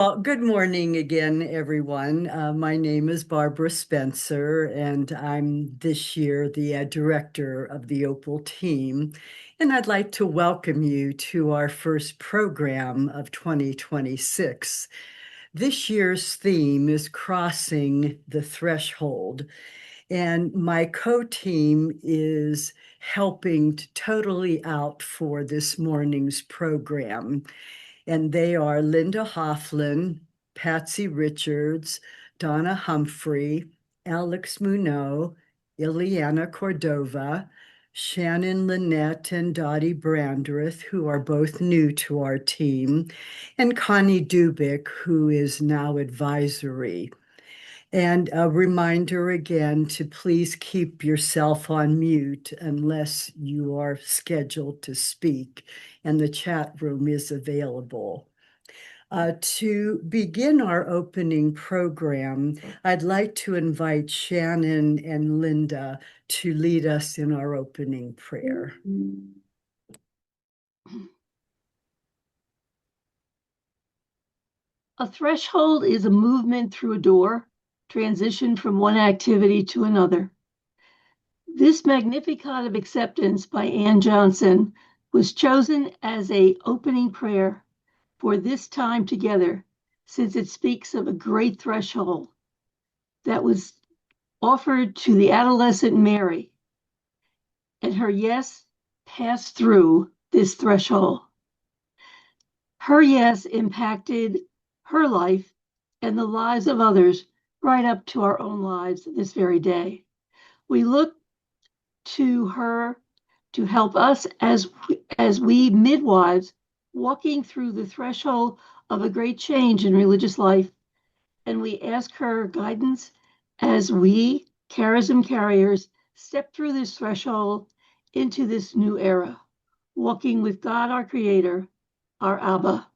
Well, good morning again, everyone. My name is Barbara Spencer, and I'm this year the director of the OPAL team. And I'd like to welcome you to our first program of 2026. This year's theme is Crossing the Threshold, and my co-team is helping to totally out for this morning's program. And they are Linda Hofflin, Patsy Richards, Donna Humphrey, Alex Munoz, Ileana Cordova, Shannon Lynette, and Dottie Brandreth, who are both new to our team, and Connie Dubik, who is now advisory. And a reminder again to please keep yourself on mute unless you are scheduled to speak, and the chat room is available. To begin our opening program, I'd like to invite Shannon and Linda to lead us in our opening prayer. A threshold is a movement through a door, transition from one activity to another. This Magnificat of Acceptance by Ann Johnson was chosen as an opening prayer for this time together, since it speaks of a great threshold that was offered to the adolescent Mary, and her yes passed through this threshold. Her yes impacted her life and the lives of others right up to our own lives this very day. We look to her to help us as we midwives walking through the threshold of a great change in religious life. And we ask her guidance as we, charism carriers, step through this threshold into this new era, walking with God, our Creator, our Abba,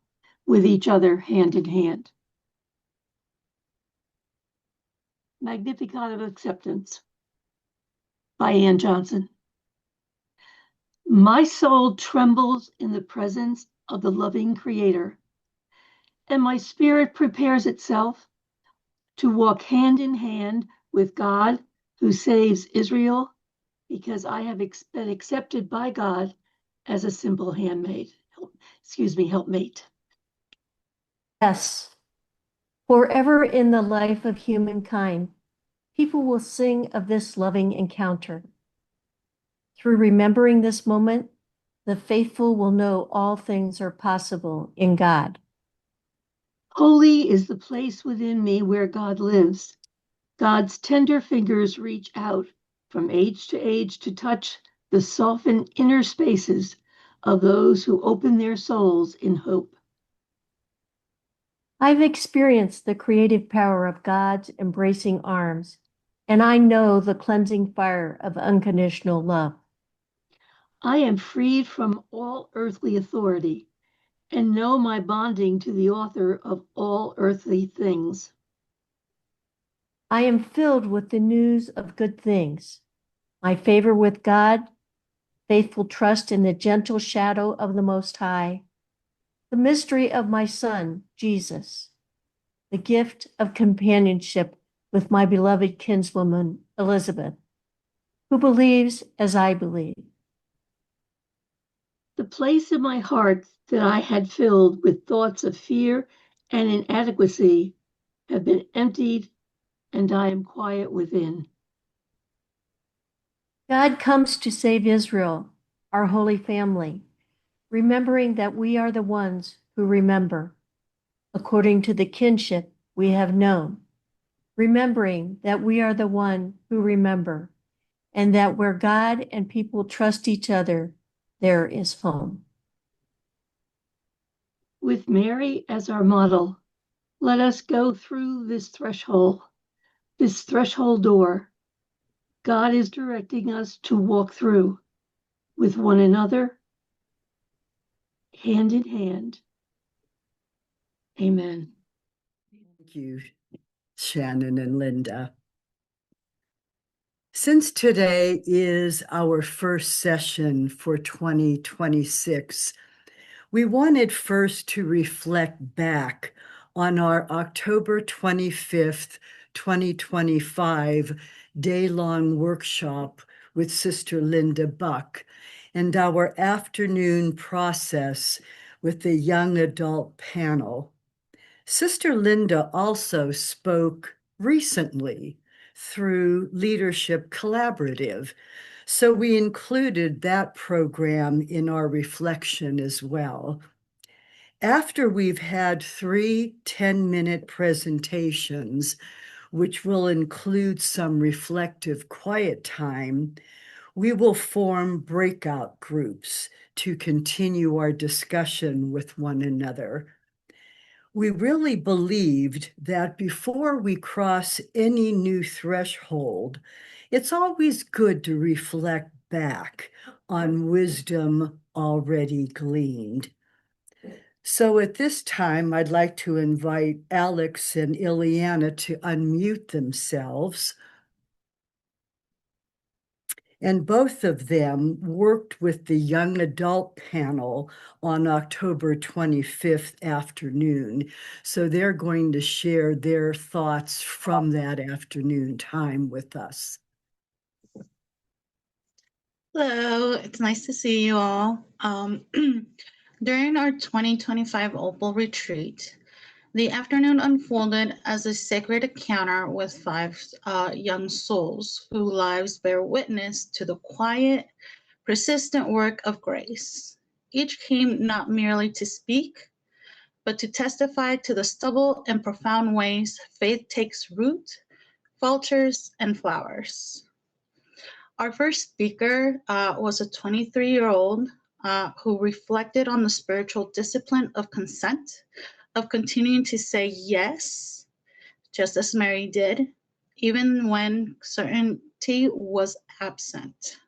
with each other hand in hand. Magnificat of Acceptance by Ann Johnson. My soul trembles in the presence of the loving Creator, and my spirit prepares itself to walk hand in hand with God who saves Israel, because I have been accepted by God as a simple helpmate. Yes, forever in the life of humankind, people will sing of this loving encounter. Through remembering this moment, the faithful will know all things are possible in God. Holy is the place within me where God lives. God's tender fingers reach out from age to touch the softened inner spaces of those who open their souls in hope. I've experienced the creative power of God's embracing arms, and I know the cleansing fire of unconditional love. I am freed from all earthly authority and know my bonding to the author of all earthly things. I am filled with the news of good things, my favor with God, faithful trust in the gentle shadow of the Most High, the mystery of my Son, Jesus, the gift of companionship with my beloved kinswoman, Elizabeth, who believes as I believe. The place in my heart that I had filled with thoughts of fear and inadequacy have been emptied, and I am quiet within. God comes to save Israel, our holy family, remembering that we are the ones who remember, according to the kinship we have known, remembering that we are the one who remember, and that where God and people trust each other, there is home. With Mary as our model, let us go through this threshold door. God is directing us to walk through with one another, hand in hand. Amen. Thank you, Shannon and Linda. Since today is our first session for 2026, we wanted first to reflect back on our October 25th, 2025 day-long workshop with Sister Linda Buck and our afternoon process with the young adult panel. Sister Linda also spoke recently through Leadership Collaborative, so we included that program in our reflection as well. After we've had 3 10-minute presentations, which will include some reflective quiet time, we will form breakout groups to continue our discussion with one another. We really believed that before we cross any new threshold, it's always good to reflect back on wisdom already gleaned. So at this time, I'd like to invite Alex and Ileana to unmute themselves. And both of them worked with the young adult panel on October 25th afternoon. So they're going to share their thoughts from that afternoon time with us. Hello, it's nice to see you all. During our 2025 OPAL retreat, the afternoon unfolded as a sacred encounter with 5 young souls whose lives bear witness to the quiet, persistent work of grace. Each came not merely to speak, but to testify to the stubble and profound ways faith takes root, falters, and flowers. Our first speaker was a 23-year-old who reflected on the spiritual discipline of consent, of continuing to say yes, just as Mary did, even when certainty was absent.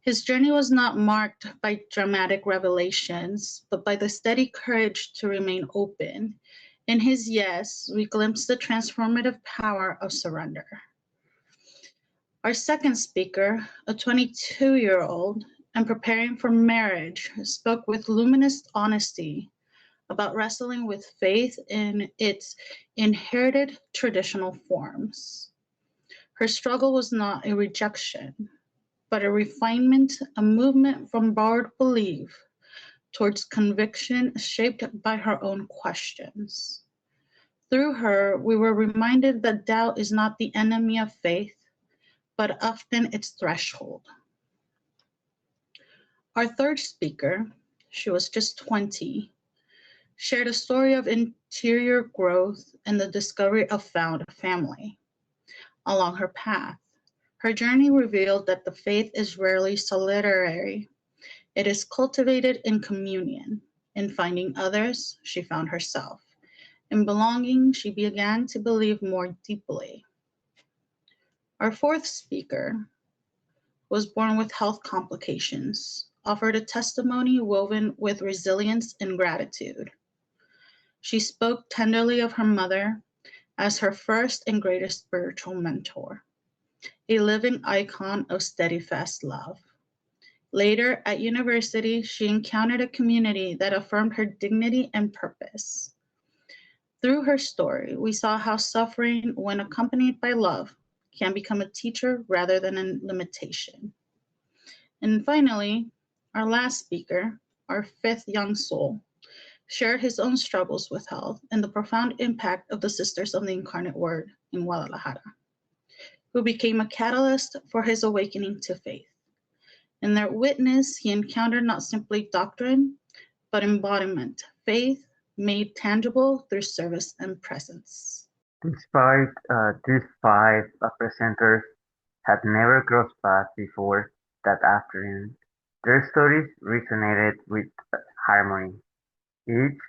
His journey was not marked by dramatic revelations, but by the steady courage to remain open. In his yes, we glimpsed the transformative power of surrender. Our second speaker, a 22-year-old and preparing for marriage, spoke with luminous honesty about wrestling with faith in its inherited traditional forms. Her struggle was not a rejection, but a refinement, a movement from borrowed belief towards conviction shaped by her own questions. Through her, we were reminded that doubt is not the enemy of faith, but often its threshold. Our third speaker, she was just 20, shared a story of interior growth and the discovery of found family. Along her path, her journey revealed that the faith is rarely solitary. It is cultivated in communion. In finding others, she found herself. In belonging, she began to believe more deeply. Our fourth speaker was born with health complications, offered a testimony woven with resilience and gratitude. She spoke tenderly of her mother as her first and greatest spiritual mentor, a living icon of steadfast love. Later, at university, she encountered a community that affirmed her dignity and purpose. Through her story, we saw how suffering, when accompanied by love, can become a teacher rather than a limitation. And finally, our last speaker, our fifth young soul, shared his own struggles with health and the profound impact of the Sisters of the Incarnate Word in Guadalajara, who became a catalyst for his awakening to faith. In their witness, he encountered not simply doctrine, but embodiment, faith made tangible through service and presence. Despite these 5 presenters had never crossed paths before that afternoon, their stories resonated with harmony. Each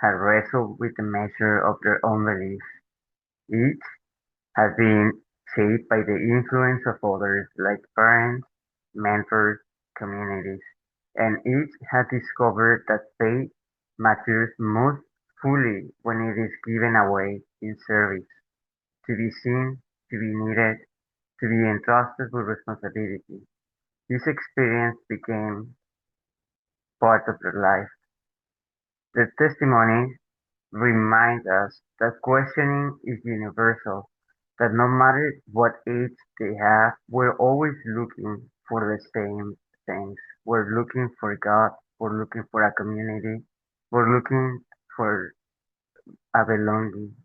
had wrestled with the measure of their own beliefs. Each had been shaped by the influence of others like parents, mentors, communities, and each had discovered that faith matures most fully when it is given away in service, to be seen, to be needed, to be entrusted with responsibility. This experience became part of their life. Their testimonies remind us that questioning is universal, that no matter what age they have, we're always looking for the same things. We're looking for God, we're looking for a community, we're looking for a belonging.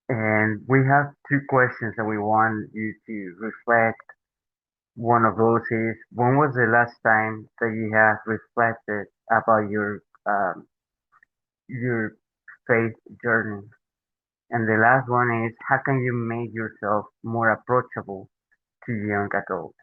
And we have two questions that we want you to reflect. One of those is, when was the last time that you have reflected about your faith journey? And the last one is, how can you make yourself more approachable to young adults?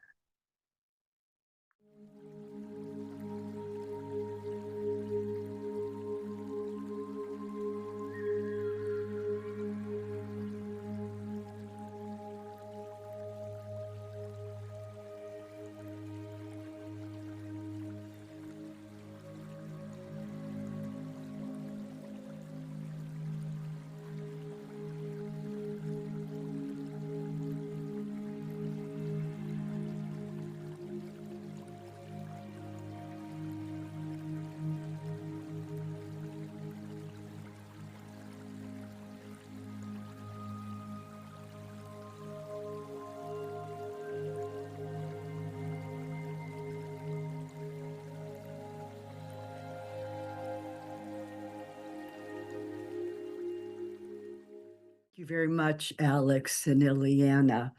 Thank you very much, Alex and Ileana.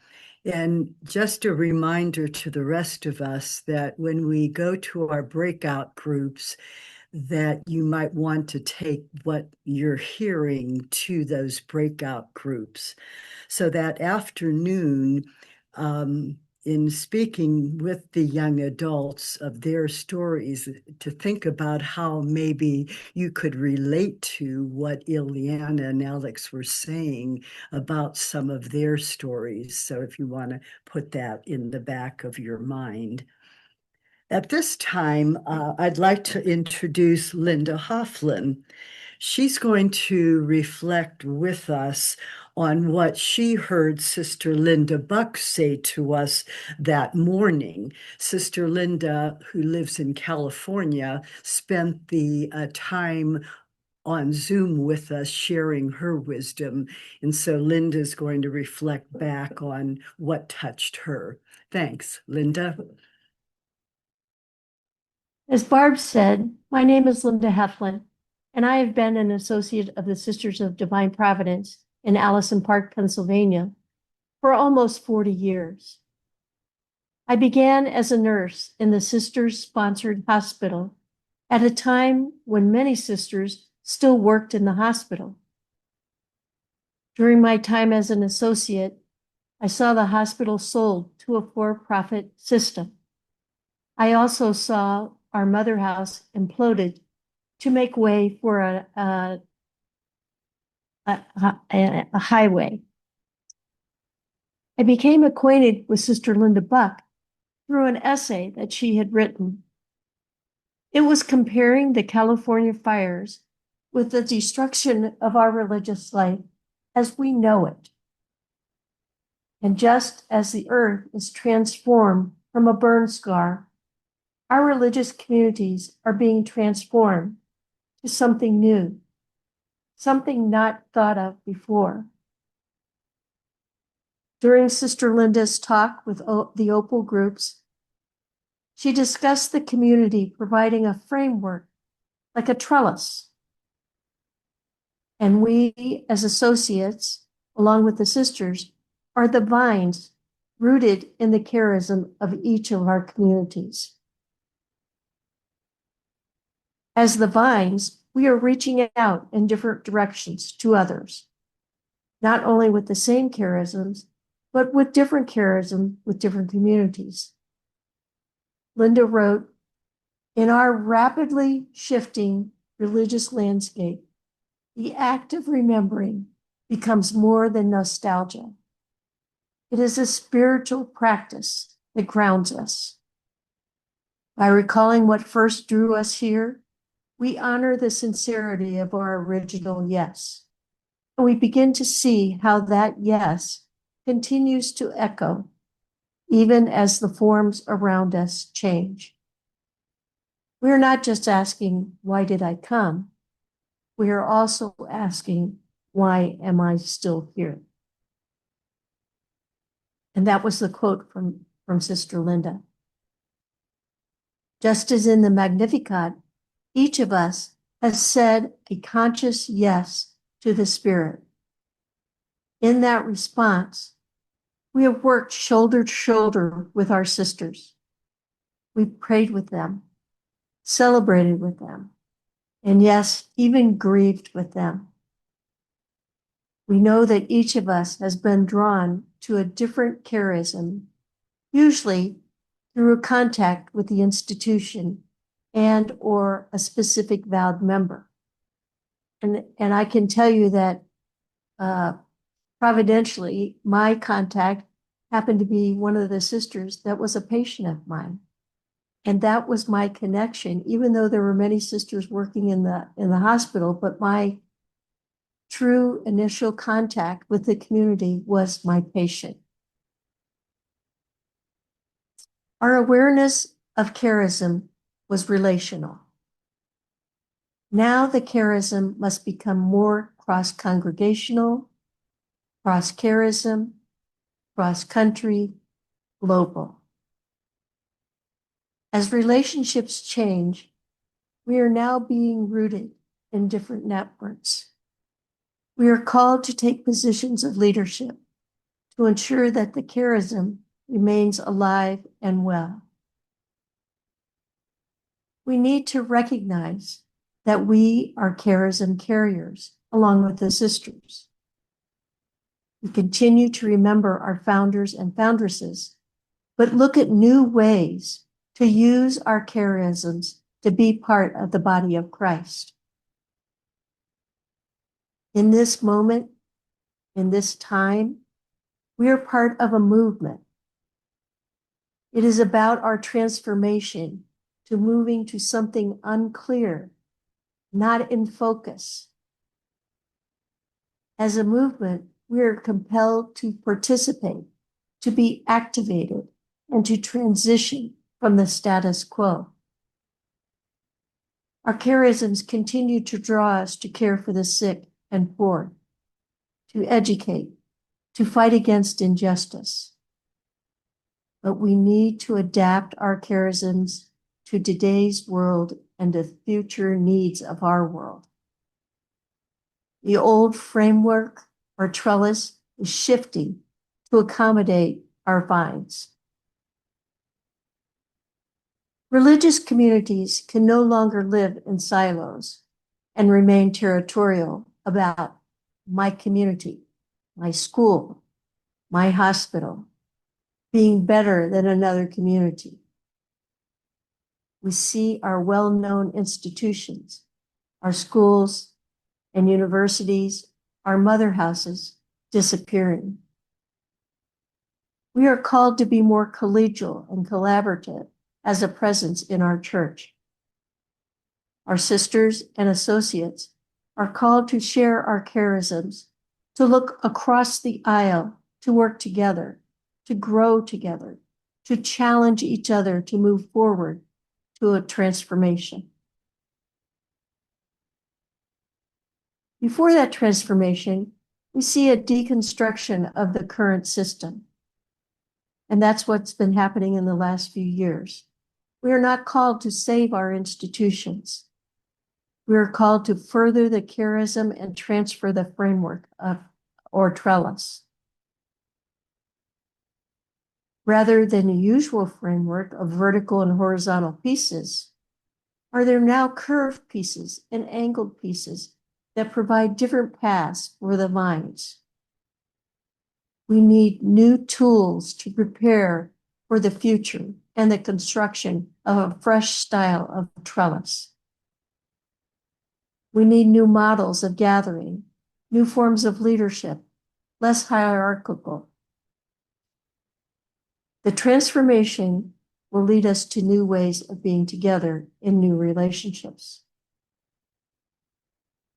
And just a reminder to the rest of us that when we go to our breakout groups, that you might want to take what you're hearing to those breakout groups. So that afternoon, in speaking with the young adults of their stories, to think about how maybe you could relate to what Ileana and Alex were saying about some of their stories. So if you want to put that in the back of your mind. At this time, I'd like to introduce Linda Hofflin. She's going to reflect with us on what she heard Sister Linda Buck say to us that morning. Sister Linda, who lives in California, spent the time on Zoom with us sharing her wisdom. And so Linda's going to reflect back on what touched her. Thanks, Linda. As Barb said, my name is Linda Heflin, and I have been an associate of the Sisters of Divine Providence in Allison Park, Pennsylvania, for almost 40 years. I began as a nurse in the Sisters-sponsored hospital at a time when many sisters still worked in the hospital. During my time as an associate, I saw the hospital sold to a for-profit system. I also saw our mother house imploded to make way for a highway. I became acquainted with Sister Linda Buck through an essay that she had written. It was comparing the California fires with the destruction of our religious life as we know it. And just as the earth is transformed from a burn scar, our religious communities are being transformed to something new, something not thought of before. During Sister Linda's talk with the OPAL groups, she discussed the community providing a framework like a trellis. And we, as associates, along with the sisters, are the vines rooted in the charism of each of our communities. As the vines, we are reaching out in different directions to others, not only with the same charisms, but with different charism with different communities. Linda wrote, "In our rapidly shifting religious landscape, the act of remembering becomes more than nostalgia. It is a spiritual practice that grounds us. By recalling what first drew us here, we honor the sincerity of our original yes. And we begin to see how that yes continues to echo, even as the forms around us change. We're not just asking, why did I come? We are also asking, why am I still here? And that was the quote from Sister Linda. Just as in the Magnificat, each of us has said a conscious yes to the Spirit. In that response, we have worked shoulder to shoulder with our sisters. We prayed with them, celebrated with them, and yes, even grieved with them. We know that each of us has been drawn to a different charism, usually through a contact with the institution and or a specific vowed member. And I can tell you that providentially, my contact happened to be one of the sisters that was a patient of mine. And that was my connection, even though there were many sisters working in the hospital, but my true initial contact with the community was my patient. Our awareness of charism was relational. Now the charism must become more cross-congregational, cross-charism, cross-country, global. As relationships change, we are now being rooted in different networks. We are called to take positions of leadership to ensure that the charism remains alive and well. We need to recognize that we are charism carriers along with the sisters. We continue to remember our founders and foundresses, but look at new ways to use our charisms to be part of the body of Christ. In this moment, in this time, we are part of a movement. It is about our transformation to moving to something unclear, not in focus. As a movement, we are compelled to participate, to be activated, and to transition from the status quo. Our charisms continue to draw us to care for the sick and poor, to educate, to fight against injustice. But we need to adapt our charisms to today's world and the future needs of our world. The old framework or trellis is shifting to accommodate our vines. Religious communities can no longer live in silos and remain territorial about my community, my school, my hospital, being better than another community. We see our well-known institutions, our schools and universities, our mother houses disappearing. We are called to be more collegial and collaborative as a presence in our church. Our sisters and associates are called to share our charisms, to look across the aisle, to work together, to grow together, to challenge each other to move forward to a transformation. Before that transformation, we see a deconstruction of the current system. And that's what's been happening in the last few years. We are not called to save our institutions. We are called to further the charism and transfer the framework or trellis. Rather than the usual framework of vertical and horizontal pieces, are there now curved pieces and angled pieces that provide different paths for the vines? We need new tools to prepare for the future and the construction of a fresh style of trellis. We need new models of gathering, new forms of leadership, less hierarchical. The transformation will lead us to new ways of being together in new relationships.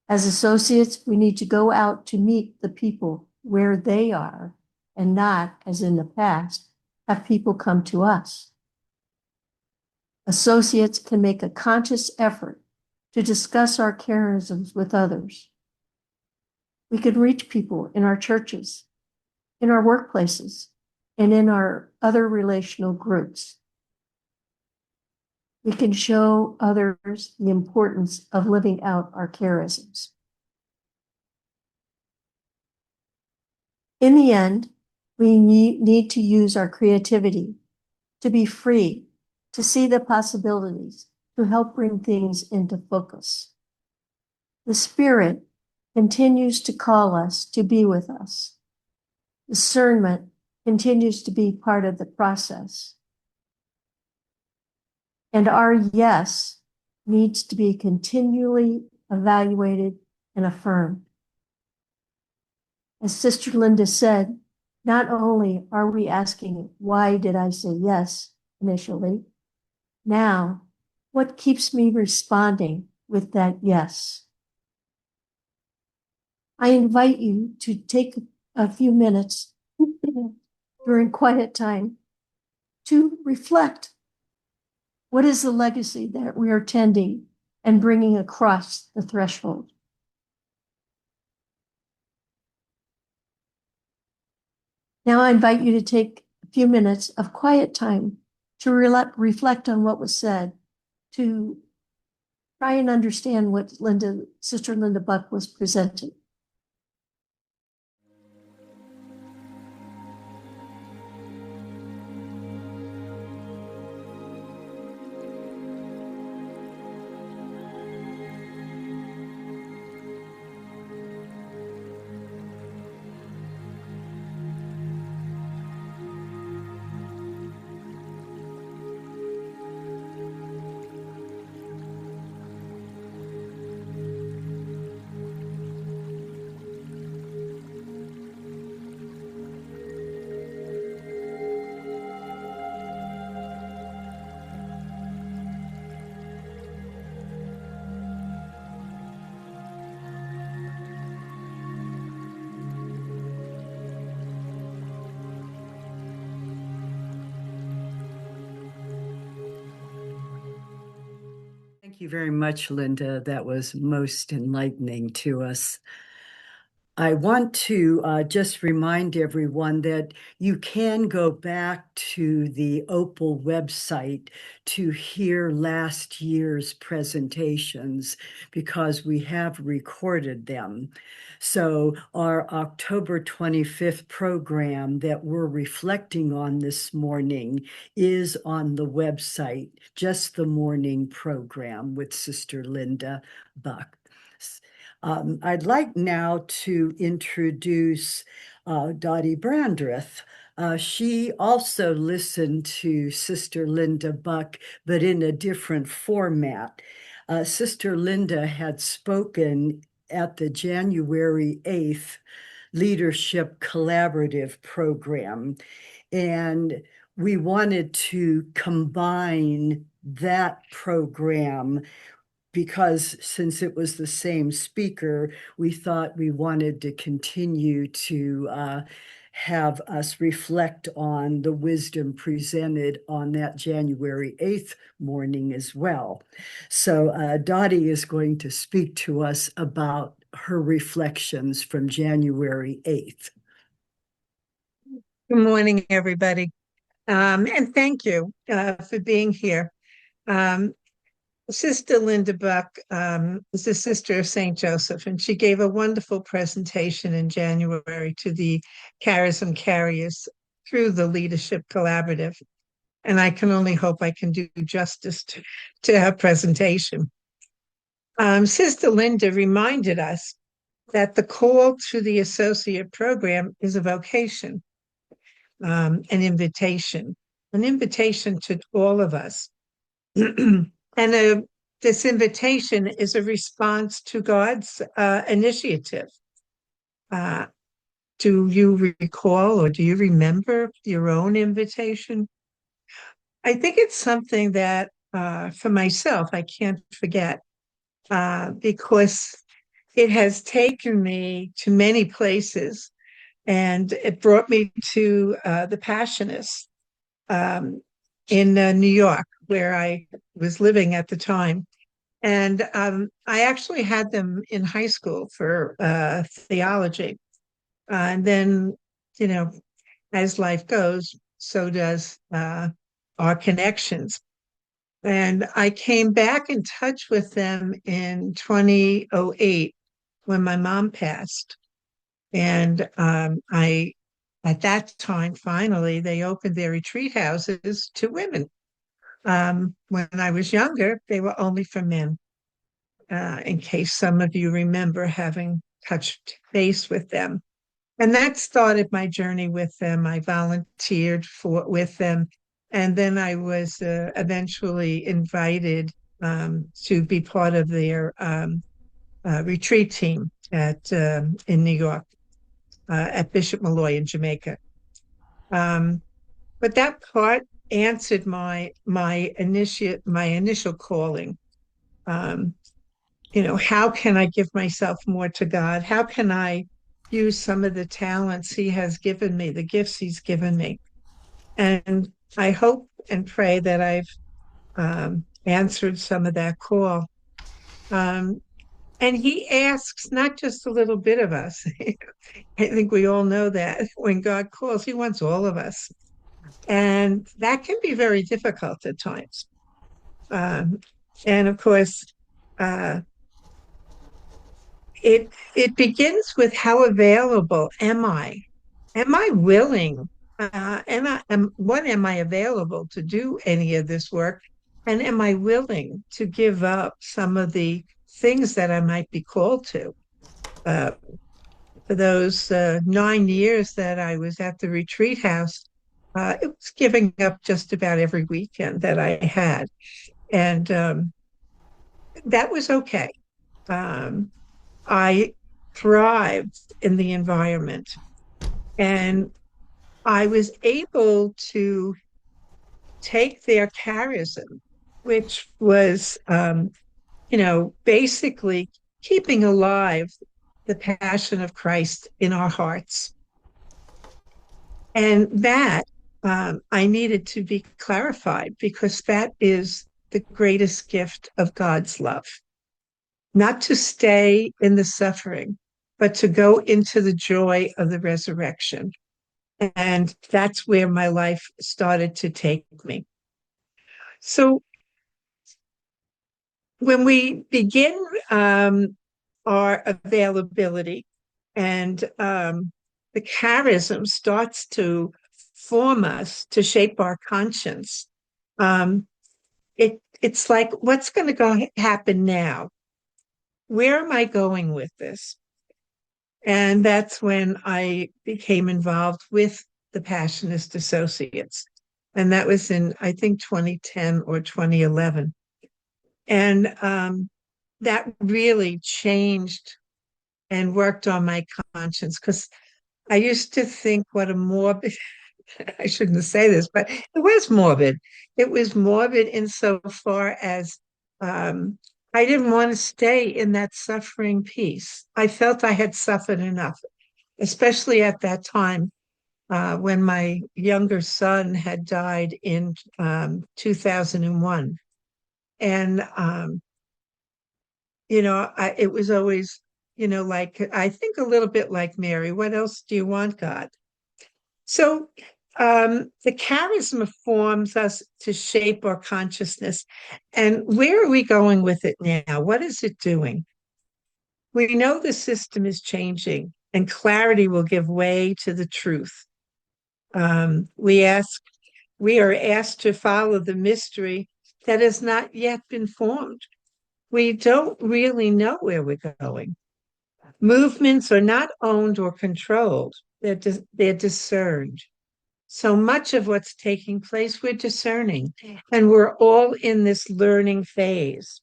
As associates, we need to go out to meet the people where they are and not, as in the past, have people come to us. Associates can make a conscious effort to discuss our charisms with others. We can reach people in our churches, in our workplaces, and in our other relational groups. We can show others the importance of living out our charisms. In the end, we need to use our creativity to be free, to see the possibilities, to help bring things into focus. The Spirit continues to call us to be with us. Discernment continues to be part of the process. And our yes needs to be continually evaluated and affirmed. As Sister Linda said, not only are we asking, why did I say yes initially? Now, what keeps me responding with that yes? I invite you to take a few minutes during quiet time to reflect. What is the legacy that we are tending and bringing across the threshold? Now I invite you to take a few minutes of quiet time to reflect on what was said, to try and understand what Sister Linda Buck was presenting. Thank you very much, Linda. That was most enlightening to us. I want to just remind everyone that you can go back to the OPAL website to hear last year's presentations because we have recorded them. So our October 25th program that we're reflecting on this morning is on the website, just the morning program with Sister Linda Buck. I'd like now to introduce Dottie Brandreth. She also listened to Sister Linda Buck, but in a different format. Sister Linda had spoken at the January 8th Leadership Collaborative Program, and we wanted to combine that program because since it was the same speaker, we thought we wanted to continue to have us reflect on the wisdom presented on that January 8th morning as well. So Dottie is going to speak to us about her reflections from January 8th. Good morning, everybody. And thank you for being here. Sister Linda Buck is a sister of St. Joseph, and she gave a wonderful presentation in January to the Charism Carriers through the Leadership Collaborative. And I can only hope I can do justice to her presentation. Sister Linda reminded us that the call to the associate program is a vocation, an invitation to all of us. And this invitation is a response to God's initiative. Do you recall or do you remember your own invitation? I think it's something that for myself, I can't forget because it has taken me to many places and it brought me to the Passionists. in New York, where I was living at the time. And I actually had them in high school for theology. And then, you know, as life goes, so does our connections. And I came back in touch with them in 2008 when my mom passed. And at that time, finally, they opened their retreat houses to women. When I was younger, they were only for men, in case some of you remember having touched base with them. And that started my journey with them. I volunteered with them. And then I was eventually invited to be part of their retreat team in New York at Bishop Malloy in Jamaica. But that part answered my initial calling. Um, how can I give myself more to God? How can I use some of the talents He has given me, the gifts He's given me? And I hope and pray that I've answered some of that call. And He asks not just a little bit of us. I think we all know that when God calls, He wants all of us. And that can be very difficult at times. Um, and of course, uh, it begins with how available am I? Am I willing? What am I available to do any of this work? And am I willing to give up some of the things that I might be called to? Uh, for those 9 years that I was at the retreat house, it was giving up just about every weekend that I had. And that was okay. Um, I thrived in the environment and I was able to take their charism, which was, basically keeping alive the passion of Christ in our hearts. And that I needed to be clarified because that is the greatest gift of God's love. Not to stay in the suffering, but to go into the joy of the resurrection. And that's where my life started to take me. So when we begin our availability and the charism starts to form us, to shape our conscience, it's like, what's going to happen now? Where am I going with this? And that's when I became involved with the Passionist Associates. And that was in, I think, 2010 or 2011. And that really changed and worked on my conscience because I used to think what a morbid, I shouldn't say this, but it was morbid. It was morbid insofar as I didn't want to stay in that suffering piece. I felt I had suffered enough, especially at that time when my younger son had died in 2001. And, it was always, like, I think a little bit like Mary, what else do you want, God? So the charisma forms us to shape our consciousness. And where are we going with it now? What is it doing? We know the system is changing and clarity will give way to the truth. We are asked to follow the mystery that has not yet been formed. We don't really know where we're going. Movements are not owned or controlled, they're discerned. So much of what's taking place, we're discerning, and we're all in this learning phase.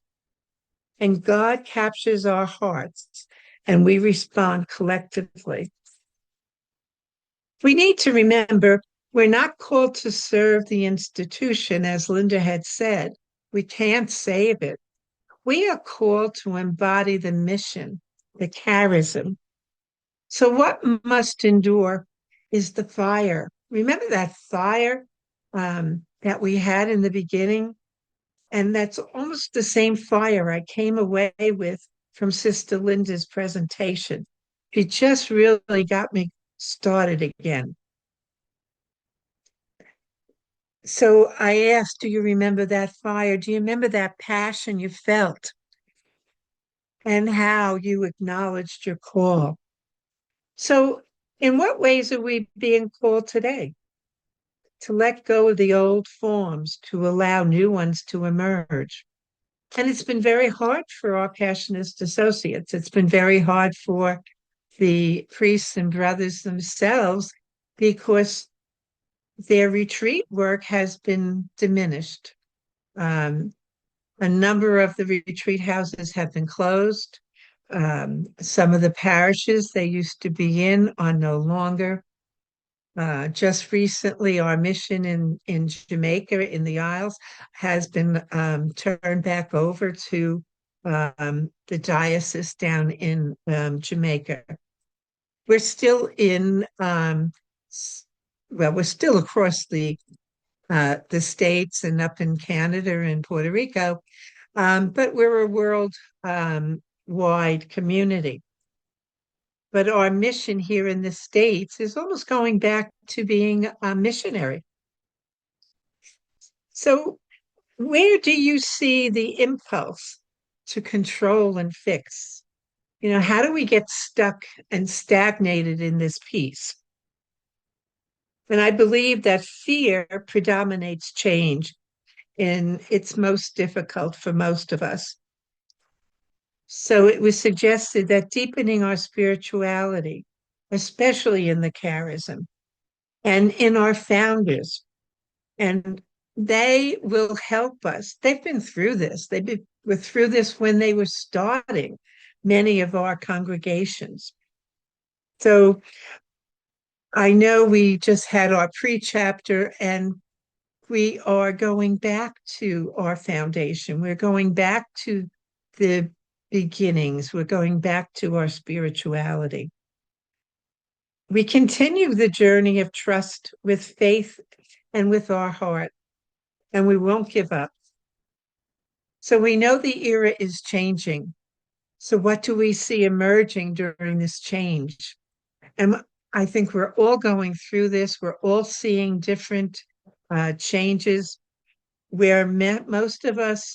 And God captures our hearts, and we respond collectively. We need to remember we're not called to serve the institution, as Linda had said. We can't save it. We are called to embody the mission, the charism. So what must endure is the fire. Remember that fire that we had in the beginning. And that's almost the same fire I came away with from Sister Linda's presentation. She just really got me started again. So I asked, do you remember that fire? Do you remember that passion you felt and how you acknowledged your call? So, in what ways are we being called today? To let go of the old forms, to allow new ones to emerge. And it's been very hard for our Passionist associates. It's been very hard for the priests and brothers themselves because their retreat work has been diminished. A number of the retreat houses have been closed. Some of the parishes they used to be in are no longer. Just recently, our mission in Jamaica, in the Isles, has been turned back over to the diocese down in Jamaica. We're still in, well, we're still across the states and up in Canada and Puerto Rico, but we're a world wide community. But our mission here in the States is almost going back to being a missionary. So, where do you see the impulse to control and fix? How do we get stuck and stagnated in this piece? And I believe that fear predominates change, and it's most difficult for most of us. So it was suggested that deepening our spirituality, especially in the charism and in our founders, and they will help us. They've been through this. Were through this when they were starting many of our congregations. So I know we just had our pre-chapter and we are going back to our foundation. We're going back to the beginnings. We're going back to our spirituality. We continue the journey of trust with faith and with our heart, and we won't give up. So we know the era is changing. So what do we see emerging during this change? And I think we're all going through this. We're all seeing different changes where most of us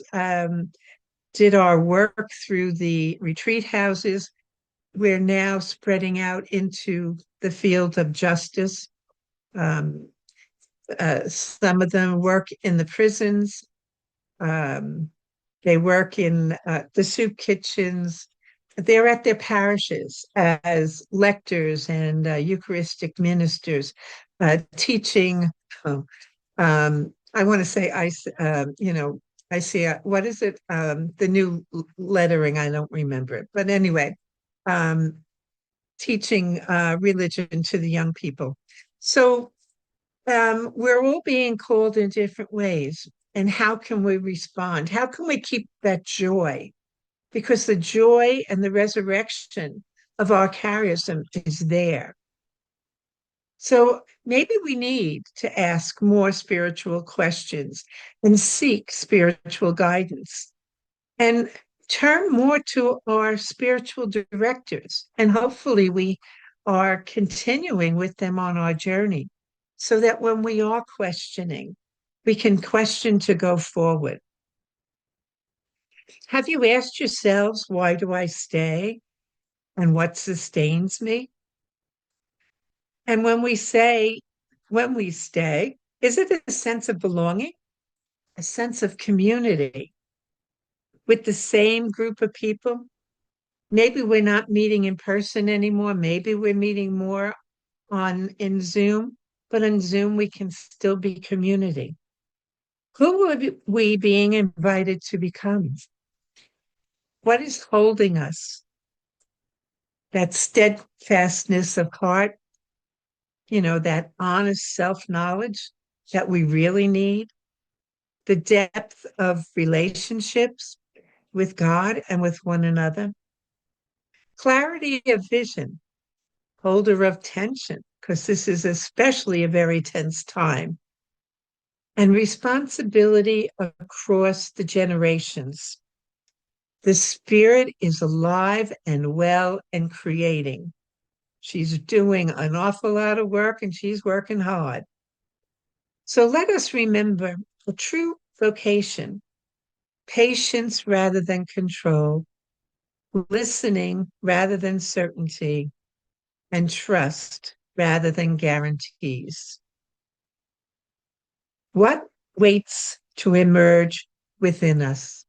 did our work through the retreat houses. We're now spreading out into the field of justice. Some of them work in the prisons. They work in the soup kitchens. They're at their parishes as lectors and Eucharistic ministers, teaching. I want to say, I see, what is it? The new lettering, I don't remember it. But anyway, teaching religion to the young people. So we're all being called in different ways. And how can we respond? How can we keep that joy? Because the joy and the resurrection of our charism is there. So maybe we need to ask more spiritual questions and seek spiritual guidance and turn more to our spiritual directors. And hopefully we are continuing with them on our journey so that when we are questioning, we can question to go forward. Have you asked yourselves, why do I stay? And what sustains me? And when we stay, is it a sense of belonging, a sense of community with the same group of people? Maybe we're not meeting in person anymore. Maybe we're meeting more in Zoom, but in Zoom we can still be community. Who are we being invited to become? What is holding us? That steadfastness of heart, that honest self-knowledge that we really need, the depth of relationships with God and with one another, clarity of vision, holder of tension, because this is especially a very tense time, and responsibility across the generations. The spirit is alive and well and creating. She's doing an awful lot of work and she's working hard. So let us remember a true vocation, patience rather than control, listening rather than certainty, and trust rather than guarantees. What waits to emerge within us?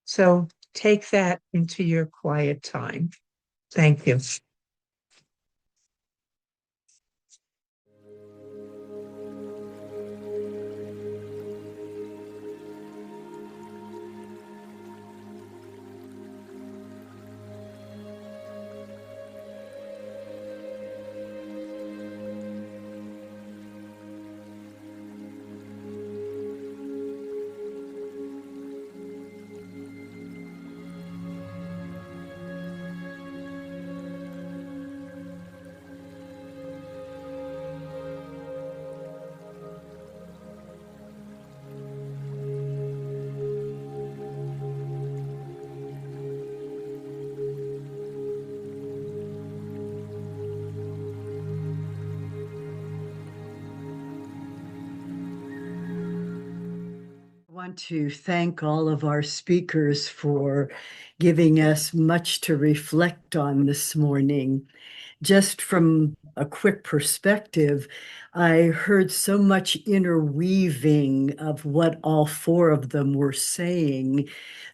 So take that into your quiet time. Thank you. I want to thank all of our speakers for giving us much to reflect on this morning. Just from a quick perspective, I heard so much interweaving of what all four of them were saying,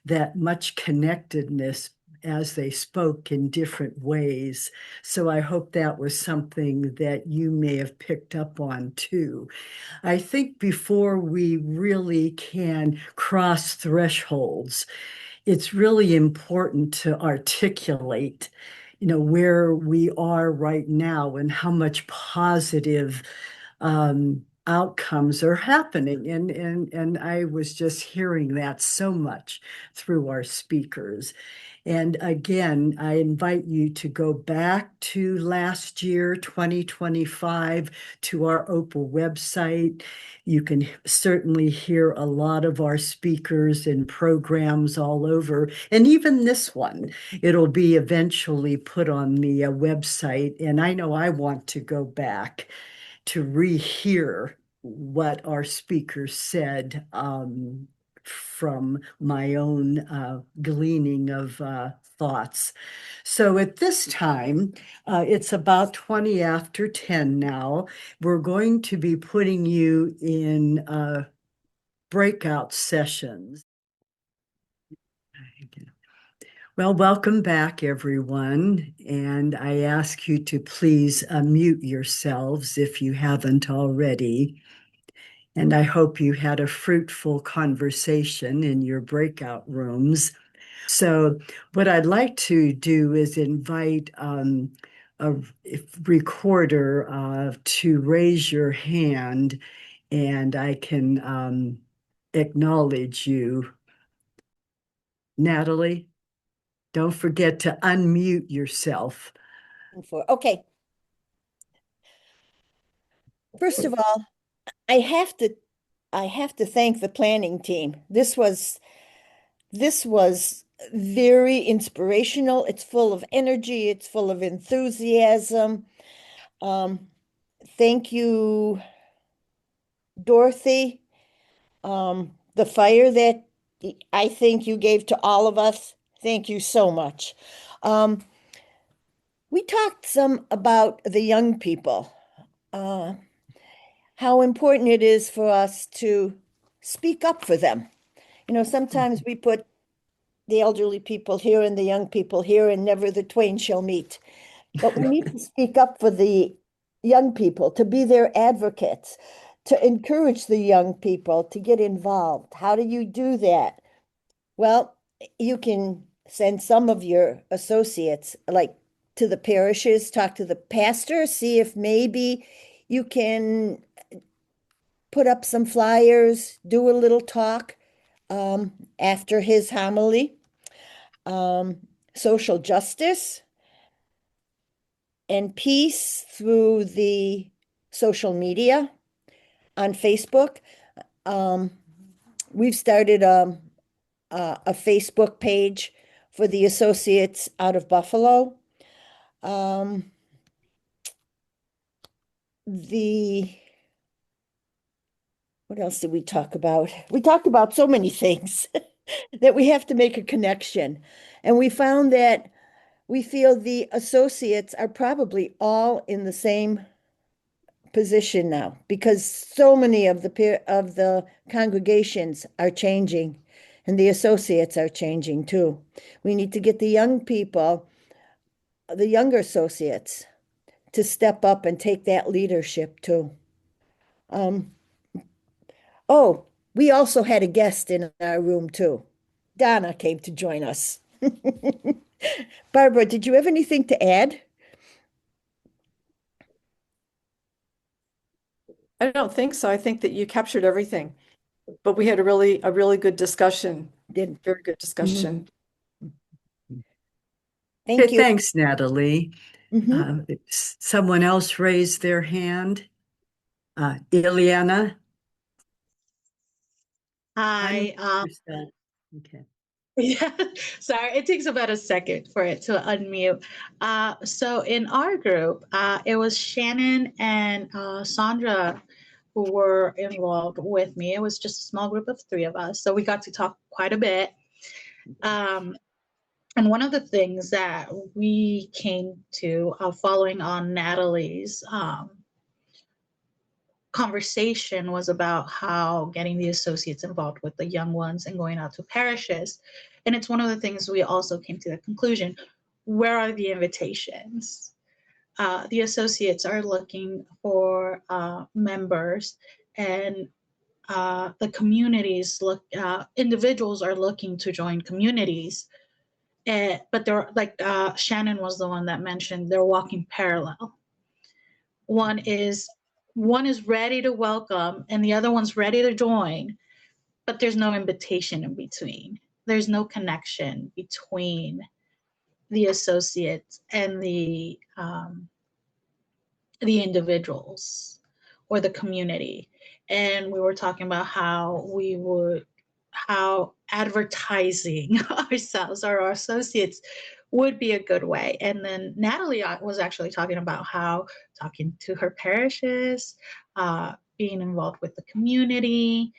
that much connectedness as they spoke in different ways. So I hope that was something that you may have picked up on too. I think before we really can cross thresholds, it's really important to articulate, where we are right now and how much positive outcomes are happening. And I was just hearing that so much through our speakers. And again, I invite you to go back to last year, 2025, to our OPAL website. You can certainly hear a lot of our speakers and programs all over. And even this one, it'll be eventually put on the website. And I know I want to go back to rehear what our speakers said, from my own gleaning of thoughts. So at this time, it's about 20 after 10 now. We're going to be putting you in breakout sessions. Well, welcome back, everyone. And I ask you to please mute yourselves if you haven't already. And I hope you had a fruitful conversation in your breakout rooms. So, what I'd like to do is invite a recorder to raise your hand, and I can acknowledge you. Natalie, don't forget to unmute yourself. Okay. First of all, I have to thank the planning team. This was very inspirational. It's full of energy, it's full of enthusiasm. Thank you, Dorothy. The fire that I think you gave to all of us. Thank you so much. We talked some about the young people. How important it is for us to speak up for them. Sometimes we put the elderly people here and the young people here, and never the twain shall meet. But we need to speak up for the young people, to be their advocates, to encourage the young people to get involved. How do you do that? Well, you can send some of your associates, like to the parishes, talk to the pastor, see if maybe you can put up some flyers, do a little talk after his homily. Social justice and peace through the social media. on Facebook. Um, we've started a Facebook page for the associates out of Buffalo. Um, the what else did we talk about? We talked about so many things that we have to make a connection. And we found that we feel the associates are probably all in the same position now because so many of the congregations are changing and the associates are changing too. We need to get the young people, the younger associates, to step up and take that leadership too. Um, oh, we also had a guest in our room too. Donna came to join us. Barbara, did you have anything to add? I don't think so. I think that you captured everything. But we had a really good discussion. Did Very good discussion. Thank Okay, you. thanks, Natalie. Mhm. Someone else raised their hand. Ileana? Hi. Okay. Yeah, sorry, it takes about a second for it to unmute. So in our group, it was Shannon and Sandra who were involved with me. It was just a small group of three of us, so we got to talk quite a bit. And one of the things that we came to following on Natalie's conversation was about how getting the associates involved with the young ones and going out to parishes. And it's one of the things we also came to the conclusion, where are the invitations? The associates are looking for members, and the communities individuals are looking to join communities. But they're like Shannon was the one that mentioned they're walking parallel. One is ready to welcome and the other one's ready to join, but there's no invitation in between. There's no connection between the associates and the individuals or the community. And we were talking about how advertising ourselves or our associates would be a good way. And then Natalie was actually talking about how talking to her parishes, being involved with the community.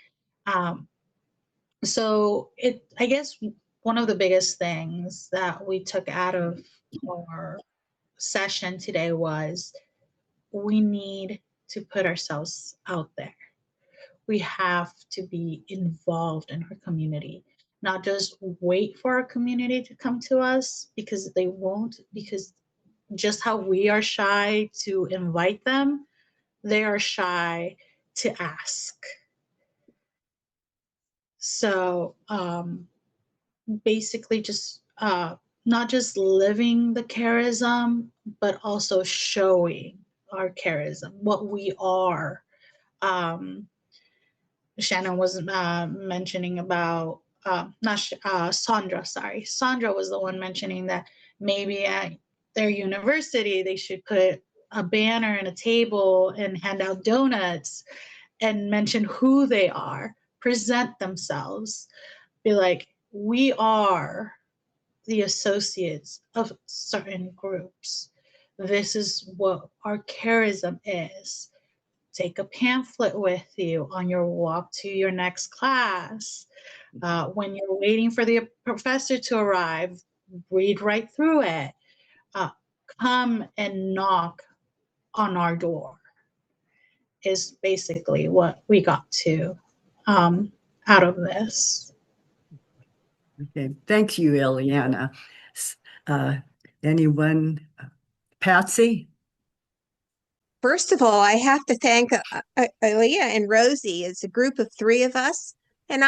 So I guess one of the biggest things that we took out of our session today was we need to put ourselves out there. We have to be involved in our community, not just wait for our community to come to us because they won't, because just how we are shy to invite them, they are shy to ask. So basically just not just living the charism, but also showing our charism, what we are. Shannon was mentioning about Sandra. Sorry, Sandra was the one mentioning that maybe at their university they should put a banner and a table and hand out donuts and mention who they are, present themselves, be like, we are the associates of certain groups. This is what our charism is. Take a pamphlet with you on your walk to your next class. When you're waiting for the professor to arrive, read right through it. Come and knock on our door is basically what we got to out of this. Okay, thank you, Ileana. Uh, anyone? Patsy? First of all, I have to thank Aaliyah and Rosie. It's a group of three of us. And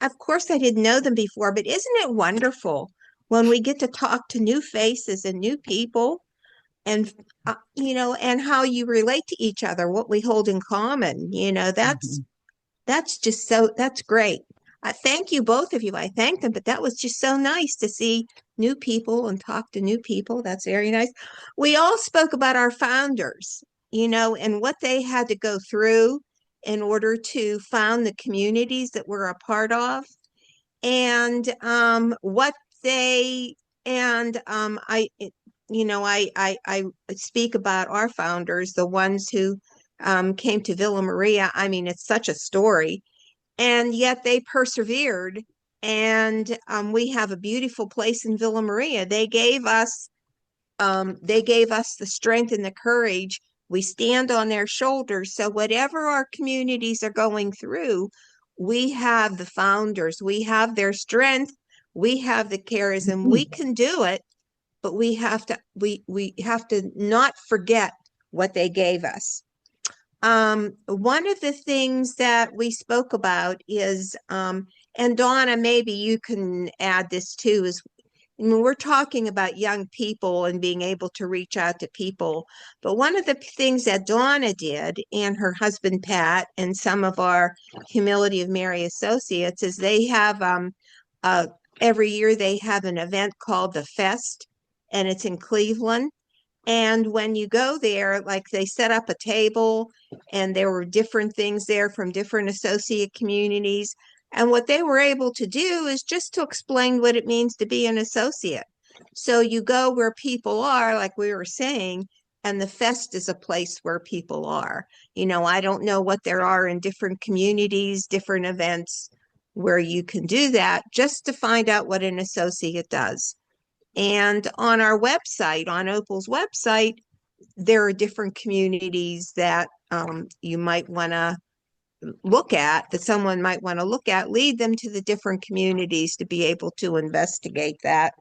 of course, I didn't know them before, but isn't it wonderful when we get to talk to new faces and new people and, and how you relate to each other, what we hold in common, that's just that's great. I thank you, both of you. I thank them, but that was just so nice to see new people and talk to new people. That's very nice. We all spoke about our founders, and what they had to go through in order to found the communities that we're a part of. And what they and I speak about our founders, the ones who came to Villa Maria. I mean, it's such a story, and yet they persevered. And we have a beautiful place in Villa Maria. They gave us the strength and the courage. We stand on their shoulders. So whatever our communities are going through, we have the founders, we have their strength, we have the charism, we can do it, but we have to not forget what they gave us. One of the things that we spoke about is, and Donna, maybe you can add this too, is when we're talking about young people and being able to reach out to people. But one of the things that Donna did, and her husband Pat, and some of our Humility of Mary associates, is they have every year they have an event called the Fest, and it's in Cleveland. And when you go there, like they set up a table and there were different things there from different associate communities. And what they were able to do is just to explain what it means to be an associate. So you go where people are, like we were saying, and the Fest is a place where people are. I don't know what there are in different communities, different events where you can do that, just to find out what an associate does. And on our website, on OPAL's website, there are different communities that you might want to look at, that someone might want to look at. Lead them to the different communities to be able to investigate that.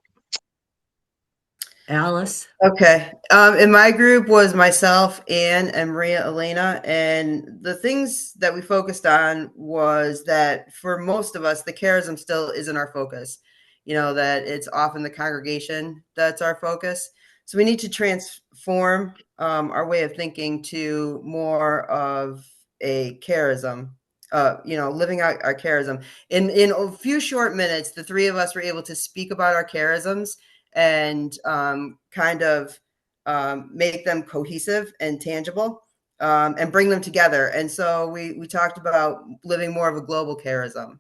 Alice? Okay. In my group was myself, Anne, and Maria Elena. And the things that we focused on was that for most of us, the charism still isn't our focus. That it's often the congregation that's our focus. So we need to transform our way of thinking to more of a charism, living out our charism. In a few short minutes, the three of us were able to speak about our charisms and kind of make them cohesive and tangible and bring them together. And so we talked about living more of a global charism,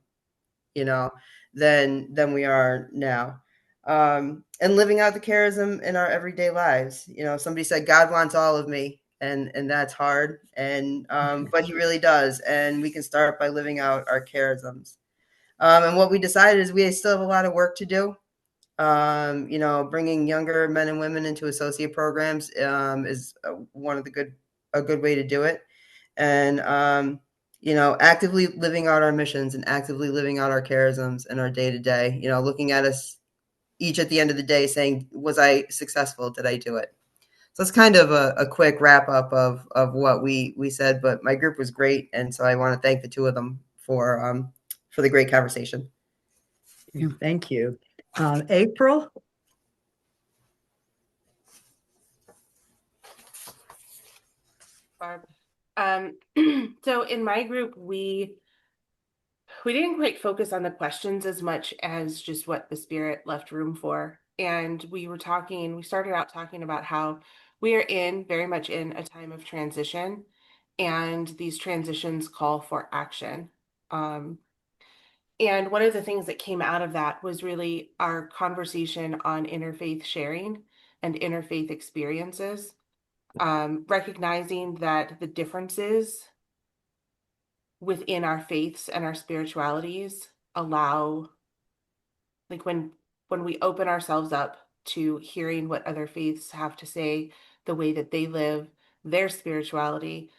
than we are now. And living out the charism in our everyday lives. Somebody said, God wants all of me. And that's hard. And but he really does. And we can start by living out our charisms. And what we decided is we still have a lot of work to do. Bringing younger men and women into associate programs is one of a good way to do it. And, actively living out our missions and actively living out our charisms in our day to day, looking at us each at the end of the day saying, was I successful? Did I do it? So it's kind of a quick wrap up of what we said, but my group was great. And so I want to thank the two of them for the great conversation. Thank you. April? Barb. So in my group, we didn't quite focus on the questions as much as just what the Spirit left room for. And we started out talking about how we are very much in a time of transition, and these transitions call for action. And one of the things that came out of that was really our conversation on interfaith sharing and interfaith experiences. Recognizing that the differences within our faiths and our spiritualities allow, like when we open ourselves up to hearing what other faiths have to say, the way that they live their spirituality,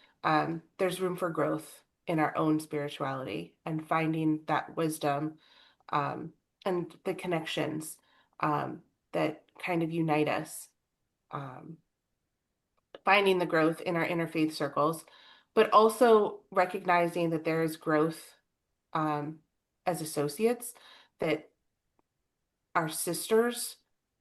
there's room for growth in our own spirituality and finding that wisdom and the connections that kind of unite us. Finding the growth in our interfaith circles, but also recognizing that there is growth as associates, that our sisters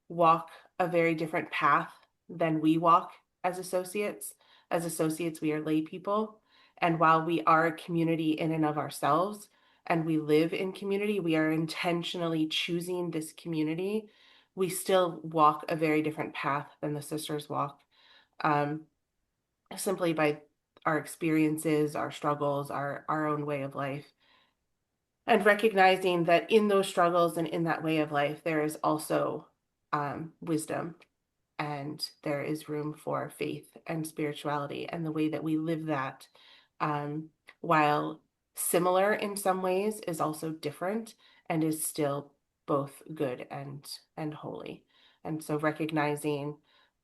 walk a very different path than we walk as associates. As associates, we are lay people. And while we are a community in and of ourselves, and we live in community, we are intentionally choosing this community. We still walk a very different path than the sisters walk. Simply by our experiences, our struggles, our own way of life. And recognizing that in those struggles and in that way of life, there is also wisdom, and there is room for faith and spirituality, and the way that we live that, while similar in some ways, is also different and is still both good and holy. And so recognizing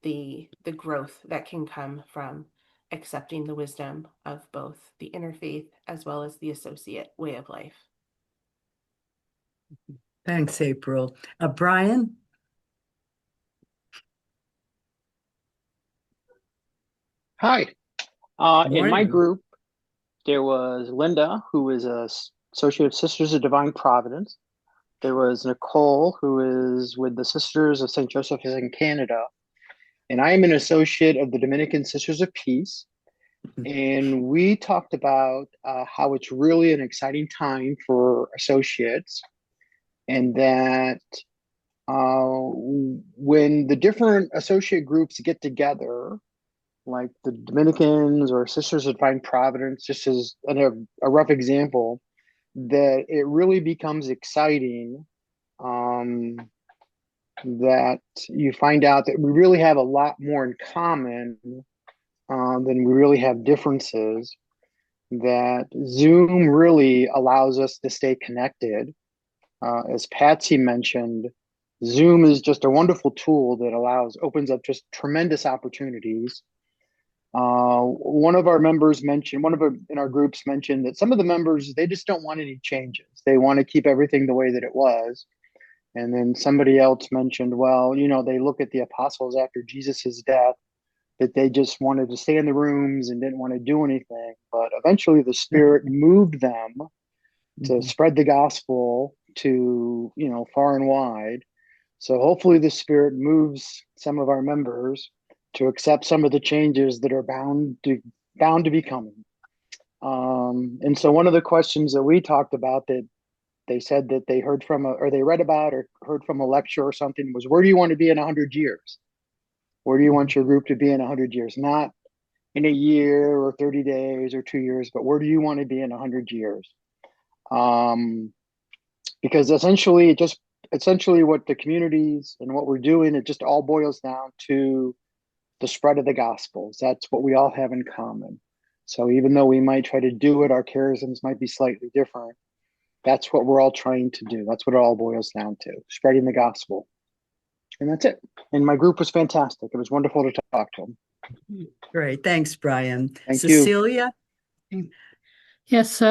the growth that can come from accepting the wisdom of both the interfaith as well as the associate way of life. Thanks, April. Brian? Hi. In my Morning. group, there was Linda, who is a associate of Sisters of Divine Providence. There was Nicole, who is with the Sisters of St. Joseph in Canada. And I am an associate of the Dominican Sisters of Peace. And we talked about how it's really an exciting time for associates, and that when the different associate groups get together, like the Dominicans or Sisters of Divine Providence, just as a rough example, that it really becomes exciting, that you find out that we really have a lot more in common than we really have differences, that Zoom really allows us to stay connected. As Patsy mentioned, Zoom is just a wonderful tool that opens up just tremendous opportunities. One of our members mentioned, in our groups mentioned that some of the members, they just don't want any changes. They want to keep everything the way that it was. And then somebody else mentioned, well, they look at the apostles after Jesus's death, that they just wanted to stay in the rooms and didn't want to do anything. But eventually the Spirit moved them to spread the gospel to, far and wide. So hopefully the Spirit moves some of our members to accept some of the changes that are bound to be coming. And so one of the questions that we talked about that they said that they heard from or they read about or heard from a lecture or something was, where do you want to be in 100 years? Where do you want your group to be in 100 years? Not in a year or 30 days or 2 years, but where do you want to be in 100 years? Because essentially what the communities and what we're doing, it just all boils down to the spread of the gospels. That's what we all have in common. So even though we might try to do it, our charisms might be slightly different. That's what we're all trying to do. That's what it all boils down to, spreading the gospel. And that's it. And my group was fantastic. It was wonderful to talk to them. Great. Thanks, Brian. Thank Cecilia? you. Yes,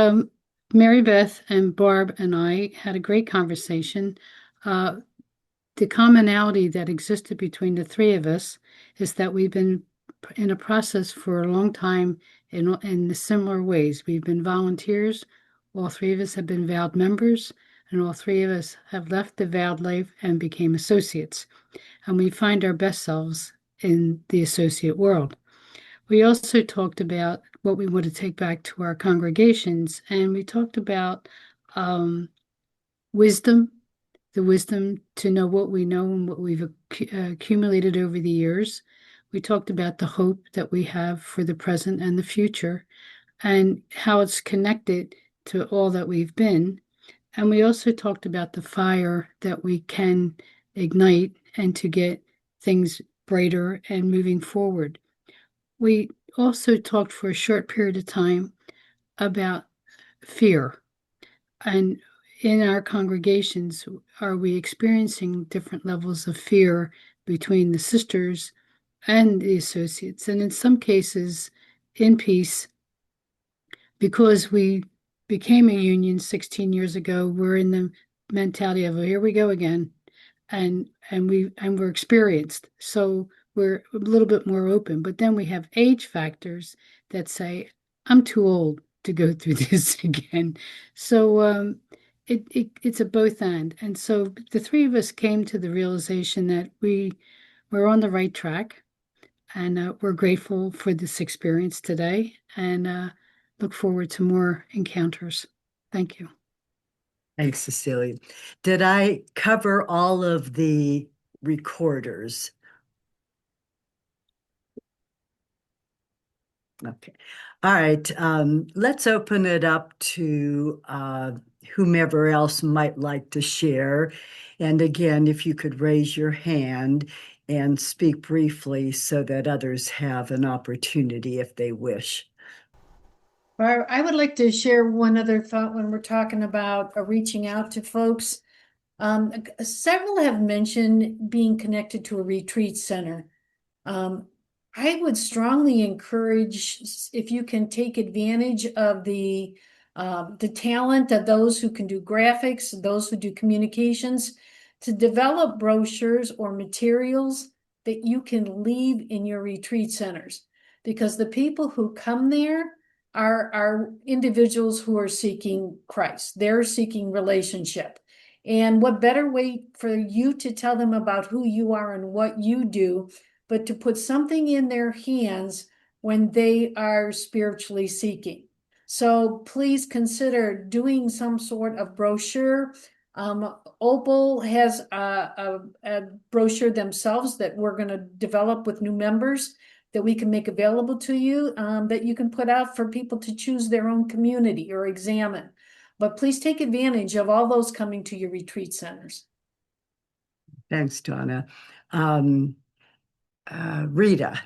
Mary Beth and Barb and I had a great conversation. The commonality that existed between the three of us is that we've been in a process for a long time in similar ways. We've been volunteers. All three of us have been vowed members, and all three of us have left the vowed life and became associates. And we find our best selves in the associate world. We also talked about what we want to take back to our congregations, and we talked about wisdom, the wisdom to know what we know and what we've accumulated over the years. We talked about the hope that we have for the present and the future, and how it's connected to all that we've been. And we also talked about the fire that we can ignite and to get things brighter and moving forward. We also talked for a short period of time about fear. And in our congregations, are we experiencing different levels of fear between the sisters and the associates? And in some cases, in peace, because we became a union 16 years ago, we're in the mentality of, oh, here we go again. And we're experienced. So we're a little bit more open. But then we have age factors that say, I'm too old to go through this again. So it's a both and so the three of us came to the realization that we're on the right track, and we're grateful for this experience today, and look forward to more encounters. Thank you. Thanks, Cecilia. Did I cover all of the recorders? Okay. All right. Let's open it up to whomever else might like to share. And again, if you could raise your hand and speak briefly so that others have an opportunity if they wish. I would like to share one other thought when we're talking about reaching out to folks. Several have mentioned being connected to a retreat center. I would strongly encourage if you can take advantage of the talent of those who can do graphics, those who do communications, to develop brochures or materials that you can leave in your retreat centers. Because the people who come there are individuals who are seeking Christ. They're seeking relationship. And what better way for you to tell them about who you are and what you do, but to put something in their hands when they are spiritually seeking. So please consider doing some sort of brochure. Opal has a brochure themselves that we're going to develop with new members that we can make available to you, that you can put out for people to choose their own community or examine. But please take advantage of all those coming to your retreat centers. Thanks, Donna. Rita.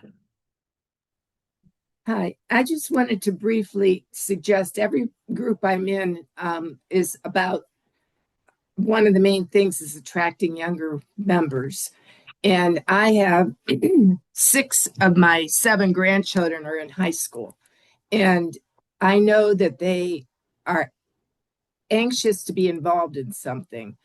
Hi, I just wanted to briefly suggest every group I'm in is about one of the main things is attracting younger members. And I have 6 of my 7 grandchildren are in high school. And I know that they are anxious to be involved in something.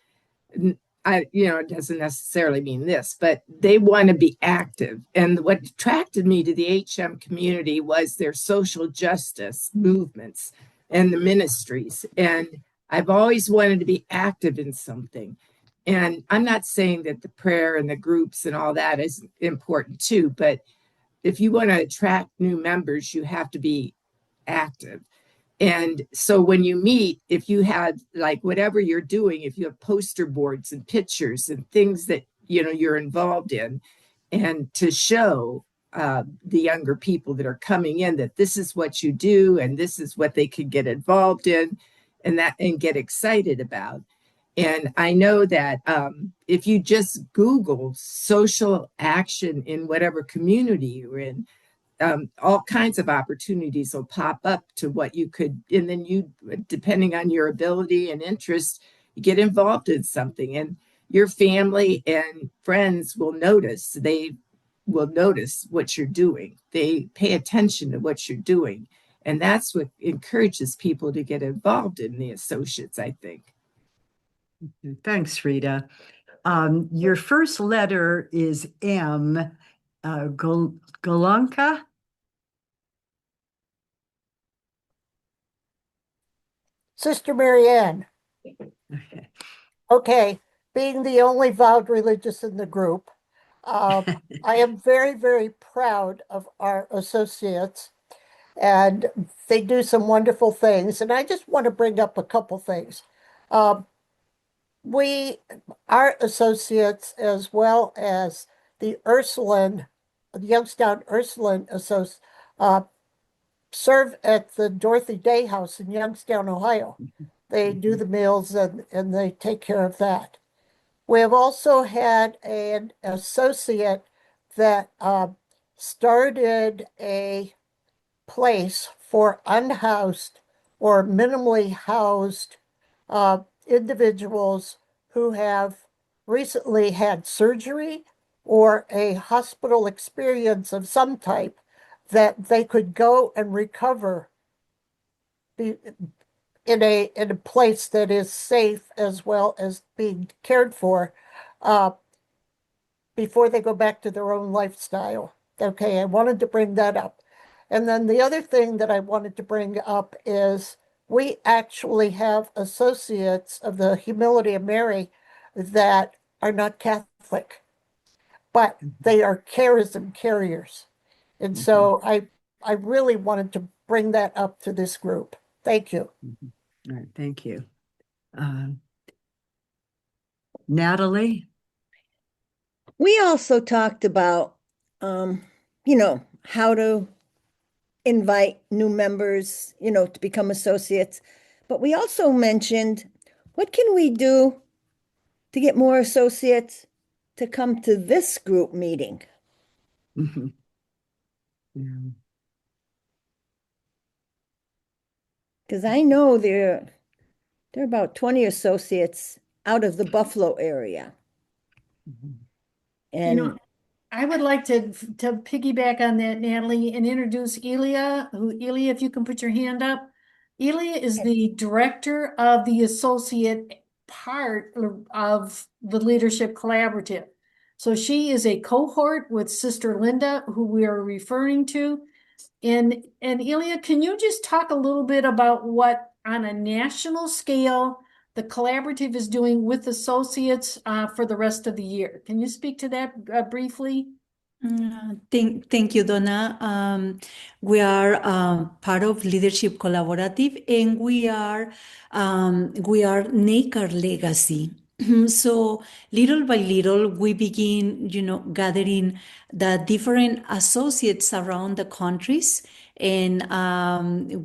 It doesn't necessarily mean this, but they want to be active. And what attracted me to the HM community was their social justice movements and the ministries. And I've always wanted to be active in something. And I'm not saying that the prayer and the groups and all that is important too, but if you want to attract new members, you have to be active. And so when you meet, if you had like whatever you're doing, if you have poster boards and pictures and things that you're involved in, and to show the younger people that are coming in that this is what you do and this is what they could get involved in, and get excited about. And I know that if you just Google social action in whatever community you're in, all kinds of opportunities will pop up to what you could, and then you, depending on your ability and interest, you get involved in something, and your family and friends will notice. They will notice what you're doing. They pay attention to what you're doing. And that's what encourages people to get involved in the associates, I think. Thanks, Rita. Your first letter is M. Golonka? Sister Marianne. Okay. Okay, being the only vowed religious in the group, I am very, very proud of our associates, and they do some wonderful things. And I just want to bring up a couple things. Our associates, as well as the Youngstown Ursuline serve at the Dorothy Day House in Youngstown, Ohio. They do the meals and they take care of that. We have also had an associate that started a place for unhoused or minimally housed individuals who have recently had surgery or a hospital experience of some type, that they could go and recover in a place that is safe as well as being cared for before they go back to their own lifestyle. Okay, I wanted to bring that up. And then the other thing that I wanted to bring up is we actually have associates of the Humility of Mary that are not Catholic, but they are charism carriers. And so I really wanted to bring that up to this group. Thank you. All right, thank you. Natalie? We also talked about, how to invite new members, to become associates. But we also mentioned, what can we do to get more associates to come to this group meeting? Mhm. Yeah. Because I know there are about 20 associates out of the Buffalo area. Mhm. And I would like to piggyback on that, Natalie, and introduce Elia, Elia, if you can put your hand up. Elia is the director of the associate part of the Leadership Collaborative. So she is a cohort with Sister Linda, who we are referring to. And Elia, can you just talk a little bit about what, on a national scale, the collaborative is doing with associates for the rest of the year? Can you speak to that briefly? Thank you, Donna. We are part of Leadership Collaborative, and we are Naker Legacy. So little by little, we begin, gathering the different associates around the countries, and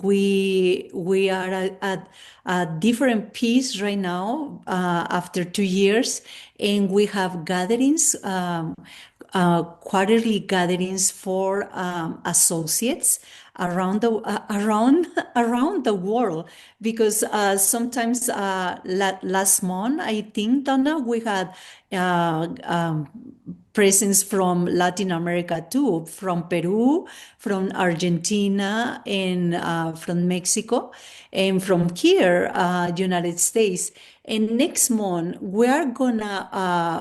we are at a different piece right now after 2 years, and we have gatherings. Quarterly gatherings for associates around the around the world, because sometimes last month, I think, Donna, we had presence from Latin America too, from Peru, from Argentina, and from Mexico, and from here, United States. And next month, we are gonna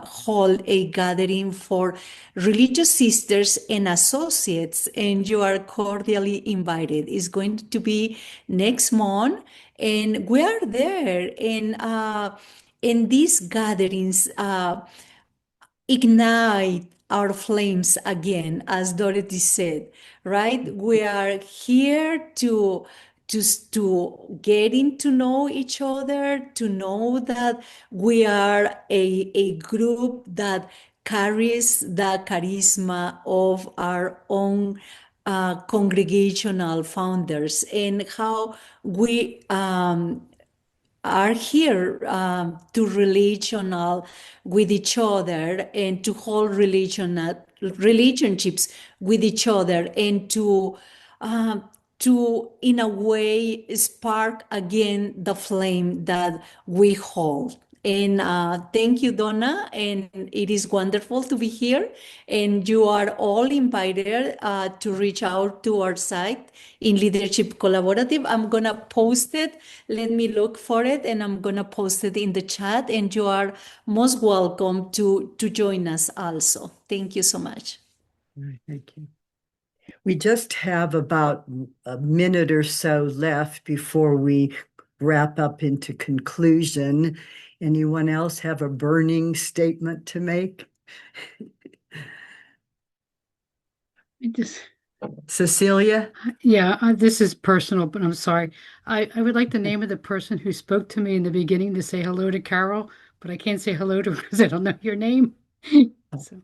hold a gathering for religious sisters and associates, and you are cordially invited. It's going to be next month, and we are there. And in these gatherings, ignite our flames again, as Dorothy said, right? We are here to getting to know each other, to know that we are a group that carries the charisma of our own congregational founders, and how we are here to relational with each other, and to hold relationships with each other, and to in a way spark again the flame that we hold. And thank you, Donna, and it is wonderful to be here. And you are all invited to reach out to our site in Leadership Collaborative. I'm gonna post it. Let me look for it, and I'm gonna post it in the chat. And you are most welcome to join us also. Thank you so much. All right, thank you. We just have about a minute or so left before we wrap up into conclusion. Anyone else have a burning statement to make? Cecilia? Yeah, this is personal, but I'm sorry. I would like the name of the person who spoke to me in the beginning to say hello to Carol, but I can't say hello to her because I don't know your name. So,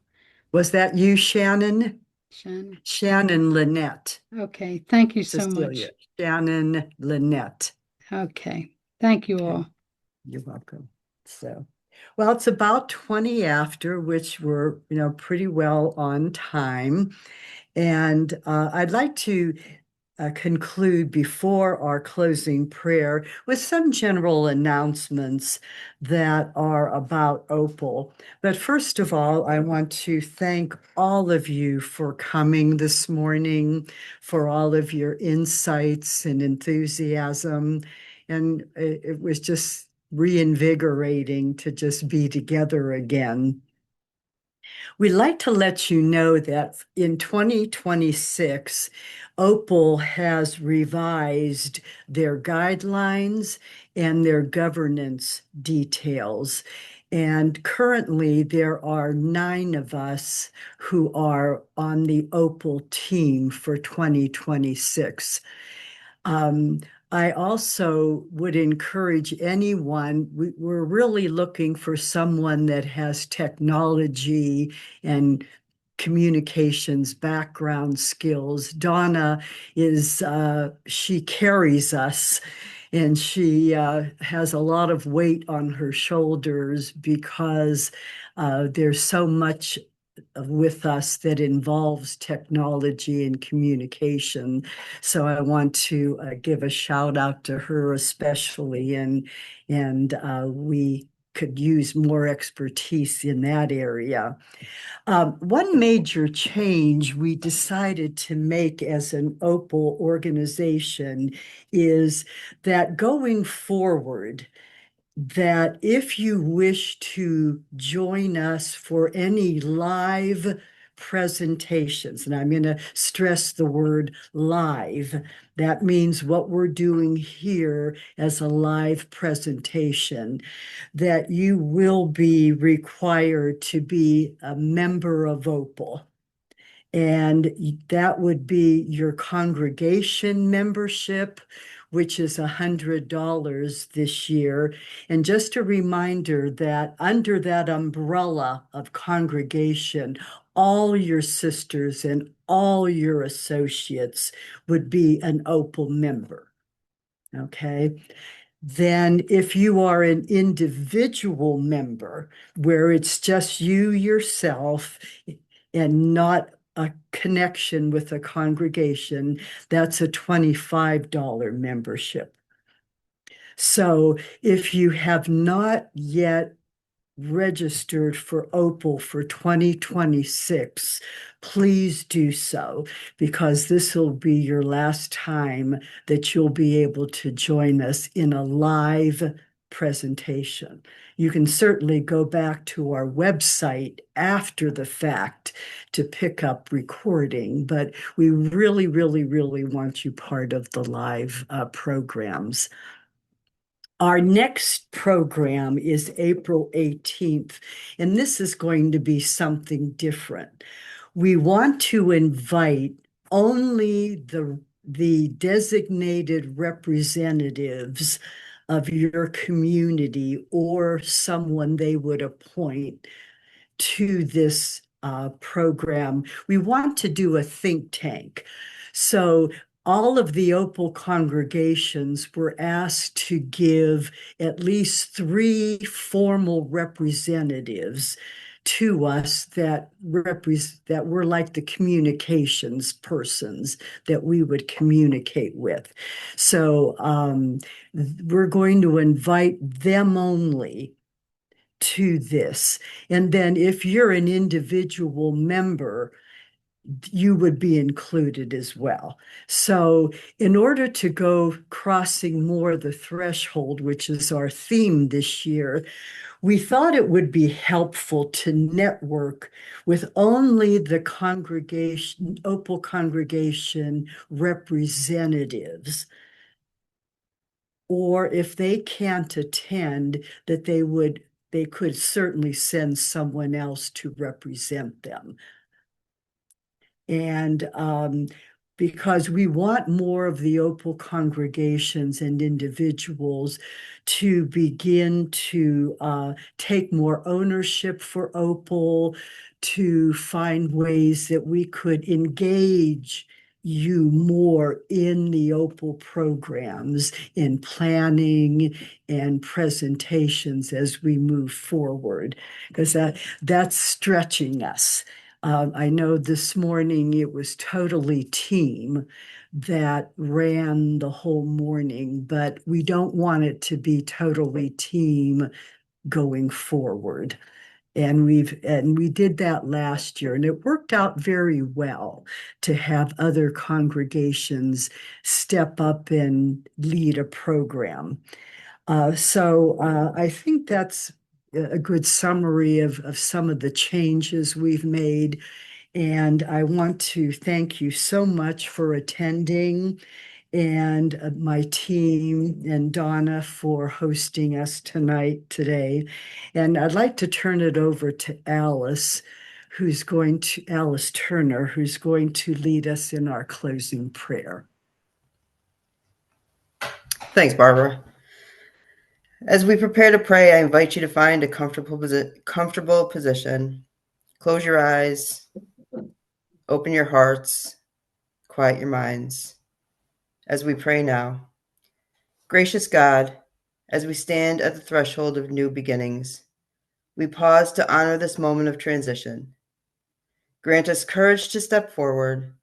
Was that you, Shannon? Shannon. Shannon Lynette. Okay, thank you so Cecilia. much. Shannon Lynette. Okay, thank you all. You're welcome. So, well, it's about 20 after, which we're, pretty well on time. And I'd like to conclude before our closing prayer with some general announcements that are about Opal. But first of all, I want to thank all of you for coming this morning, for all of your insights and enthusiasm. And it was just reinvigorating to just be together again. We'd like to let you know that in 2026, OPAL has revised their guidelines and their governance details. And currently, there are 9 of us who are on the OPAL team for 2026. I also would encourage anyone, we're really looking for someone that has technology and communications background skills. Donna is, she carries us, and she has a lot of weight on her shoulders because there's so much with us that involves technology and communication. So I want to give a shout out to her especially, and we could use more expertise in that area. One major change we decided to make as an OPAL organization is that going forward, that if you wish to join us for any live presentations, and I'm going to stress the word live, that means what we're doing here as a live presentation, that you will be required to be a member of OPAL. And that would be your congregation membership, which is $100 this year. And just a reminder that under that umbrella of congregation, all your sisters and all your associates would be an OPAL member. Okay. Then if you are an individual member where it's just you yourself and not a connection with a congregation, that's a $25 membership. So if you have not yet registered for OPAL for 2026, please do so, because this will be your last time that you'll be able to join us in a live presentation. You can certainly go back to our website after the fact to pick up recording, but we really, really, really want you part of the live programs. Our next program is April 18th, and this is going to be something different. We want to invite only the designated representatives of your community or someone they would appoint to this program. We want to do a think tank. So all of the OPAL congregations were asked to give at least 3 formal representatives to us that were like the communications persons that we would communicate with. So we're going to invite them only to this. And then if you're an individual member, you would be included as well. So in order to go crossing more the threshold, which is our theme this year, we thought it would be helpful to network with only the congregation, OPAL congregation representatives. Or if they can't attend, that they could certainly send someone else to represent them. And because we want more of the OPAL congregations and individuals to begin to take more ownership for OPAL, to find ways that we could engage you more in the OPAL programs, in planning and presentations as we move forward, because that's stretching us. I know this morning it was totally team that ran the whole morning, but we don't want it to be totally team going forward. And we did that last year, and it worked out very well to have other congregations step up and lead a program. So I think that's a good summary of some of the changes we've made. And I want to thank you so much for attending, and my team and Donna for hosting us today. And I'd like to turn it over to Alice Turner, who's going to lead us in our closing prayer. Thanks, Barbara. As we prepare to pray, I invite you to find a comfortable position. Close your eyes open your hearts, quiet your minds as we pray now. Gracious God, as we stand at the threshold of new beginnings, we pause to honor this moment of transition. Grant us courage to step forward,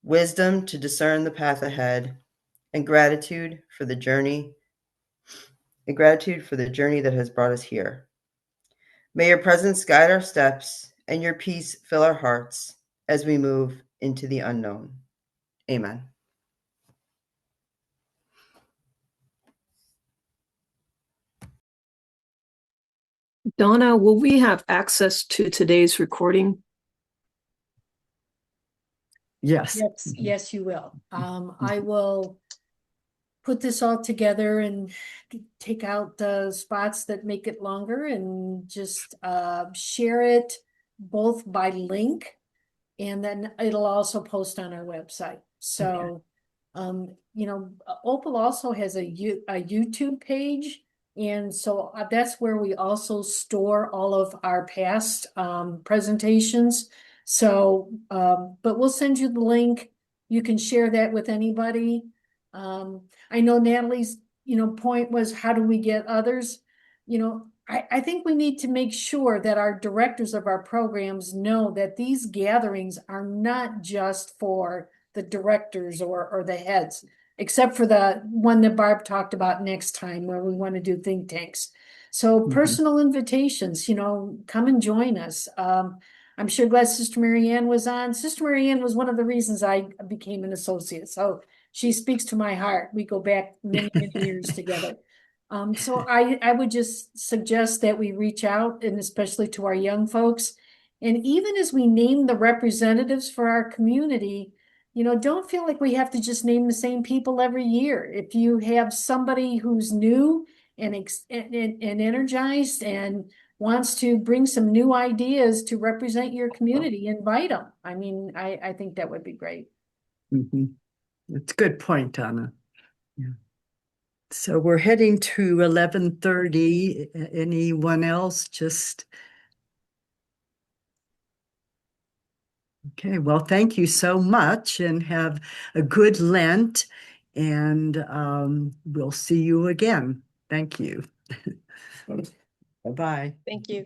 wisdom to discern the path ahead, and gratitude for the journey that has brought us here. May your presence guide our steps and your peace fill our hearts as we move into the unknown. Amen. Donna, will we have access to today's recording? Yes. Yes, yes, you will. I will put this all together and take out the spots that make it longer and just share it both by link, and then it'll also post on our website. So, Opal also has a YouTube page, and so that's where we also store all of our past presentations. So, but we'll send you the link. You can share that with anybody. I know Natalie's, point was, how do we get others? I think we need to make sure that our directors of our programs know that these gatherings are not just for the directors or the heads, except for the one that Barb talked about next time where we want to do think tanks. So personal invitations, come and join us. I'm sure glad Sister Marianne was on. Sister Marianne was one of the reasons I became an associate. So she speaks to my heart. We go back many, many years together. So I would just suggest that we reach out, and especially to our young folks. And even as we name the representatives for our community, don't feel like we have to just name the same people every year. If you have somebody who's new and energized and wants to bring some new ideas to represent your community, invite them. I mean, I think that would be great. That's a good point, Donna. Yeah. So we're heading to 11:30. Anyone else? Okay, well, thank you so much and have a good Lent, and we'll see you again. Thank you. Bye-bye. Thank you.